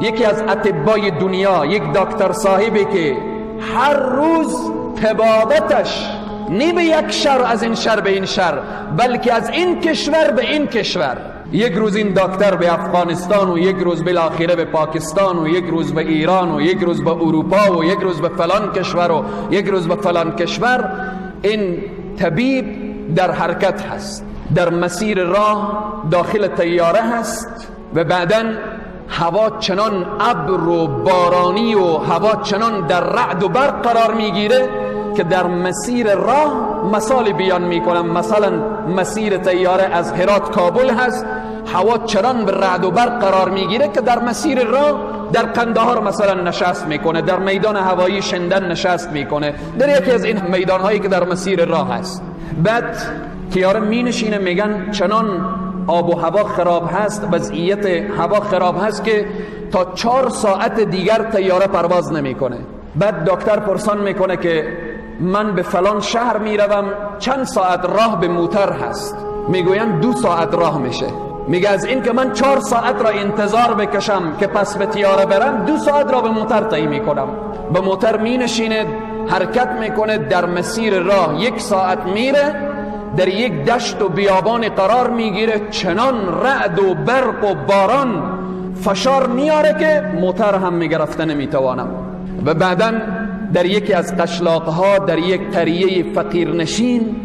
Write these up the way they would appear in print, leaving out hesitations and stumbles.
یکی از اطبای دنیا، یک دکتر صاحبی که هر روز طبابتش نی به یک شهر از این شهر به این شهر، بلکه از این کشور به این کشور، یک روز این دکتر به افغانستان و یک روز بالاخره به پاکستان و یک روز به ایران و یک روز به اروپا و یک روز به فلان کشور و یک روز به فلان کشور. این طبیب در حرکت هست، در مسیر راه داخل طیاره هست و بعداً هوا چنان ابر و بارانی و هوا چنان در رعد و برق قرار میگیره که در مسیر راه مثال بیان میکنم، مثلا مسیر طیاره از هرات کابل هست، هوا چنان به رعد و برق قرار میگیره که در مسیر راه در قندهار مثلا نشست میکنه، در میدان هوایی شندن نشست میکنه، در یکی از این میدان هایی که در مسیر راه هست. بعد طیاره می نشینه، میگن چنان آب و هوا خراب هست، وضعیت هوا خراب هست که تا 4 ساعت دیگر طیاره پرواز نمیکنه. بعد دکتر پرسان میکنه که من به فلان شهر میروم، چند ساعت راه به موتر هست؟ میگوین 2 ساعت راه میشه. میگه از این که من 4 ساعت را انتظار بکشم که پس به طیاره برم، 2 ساعت را به موتر طی میکنم. به موتر می نشینه، حرکت میکنه، در مسیر راه 1 ساعت میره، در یک دشت و بیابان قرار میگیره، چنان رعد و برق و باران فشار میاره که موتر هم میگرفته نمیتوانم. و بعداً در یکی از قشلاقها در یک قریه فقیرنشین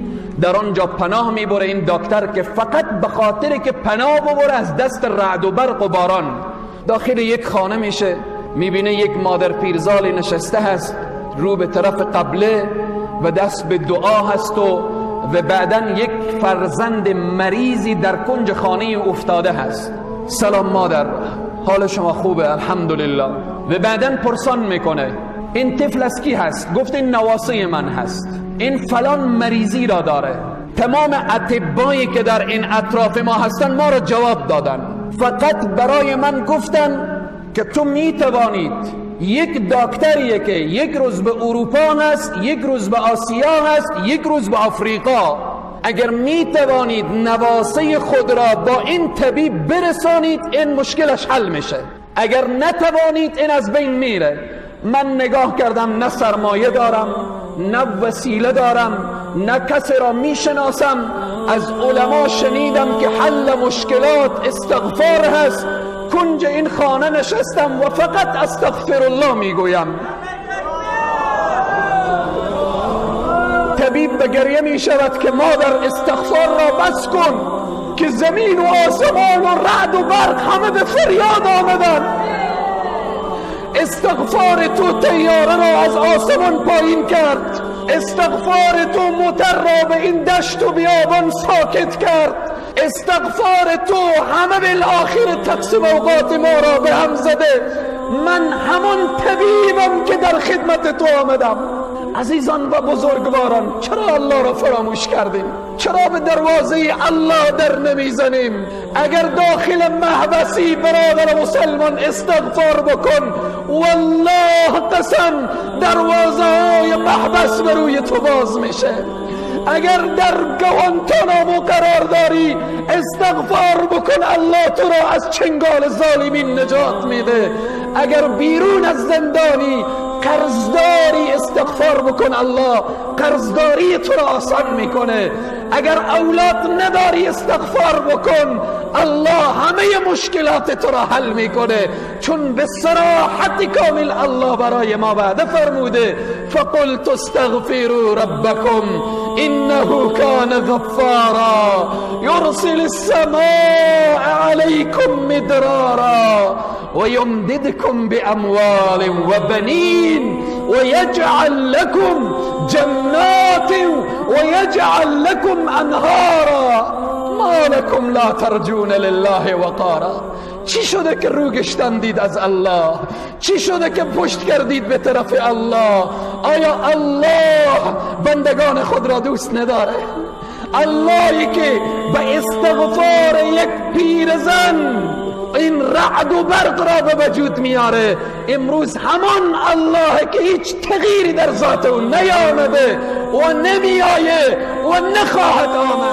در آنجا پناه میبره این دکتر که فقط به خاطر که پناه ببره از دست رعد و برق و باران. داخل یک خانه میشه، میبینه یک مادر پیرزال نشسته هست رو به طرف قبله و دست به دعا هست و بعداً یک فرزند مریضی در کنج خانه افتاده هست. سلام مادر، حال شما خوبه؟ الحمدلله. و بعداً پرسان میکنه این طفل از کی هست؟ گفت این نواسه من هست، این فلان مریضی را داره. تمام اطبایی که در این اطراف ما هستن ما را جواب دادن، فقط برای من گفتن که تو میتوانید، یک دکتریه که یک روز به اروپا هست، یک روز به آسیا هست، یک روز به آفریقا، اگر میتوانید نواسه خود را با این طبیب برسانید این مشکلش حل میشه، اگر نتوانید این از بین میره. من نگاه کردم، نه سرمایه دارم، نه وسیله دارم، نه کسی را میشناسم. از علما شنیدم که حل مشکلات استغفار هست. کنج این خانه نشستم و فقط استغفر الله میگویم. طبیب به گریه می شود که مادر استغفار را بس کن که زمین و آسمان و رعد و برق همه به فریاد آمدن. استغفار تو طیاره را از آسمان پایین کرد، استغفار تو موتر را به این دشت و بیابان ساکت کرد، استغفار تو همه بالاخره تقسیم اوقات ما را به هم زده. من همان طبیبم که در خدمت تو آمدم. عزیزان و بزرگواران، چرا الله را فراموش کردیم؟ چرا به دروازه الله در نمیزنیم؟ اگر داخل محبسی برادر مسلمان استغفار بکن، والله قسم دروازه های محبس به روی تو باز میشه. اگر در گوانتانامو قرار داری استغفار بکن، الله تو را از چنگال ظالمین نجات میده. اگر بیرون از زندانی قرضداری استغفار بکن، الله قرضداری تو را آسان میکنه. اگر اولاد نداری استغفار بکن، الله همه مشکلات تو را حل میکنه، چون به صراحت کامل الله برای ما وعده فرموده فقلت استغفروا ربکم انه کان غفارا یرسل السماء علیکم مدرارا ويمددكم بأموال وبنين ويجعل لكم جنات ويجعل لكم أنهارا ما لكم لا ترجون لله وقارا. چی شده که رو گشتندید از الله؟ چی شده که پشت کردید به طرف الله؟ آیا الله بندگان خود را دوست نداره؟ اللهی که به استغفار یک پیرزن این رعد و برق را به وجود میاره، امروز همان الله که هیچ تغییری در ذات او نیامده و نمیآیه و نخواهد آمد.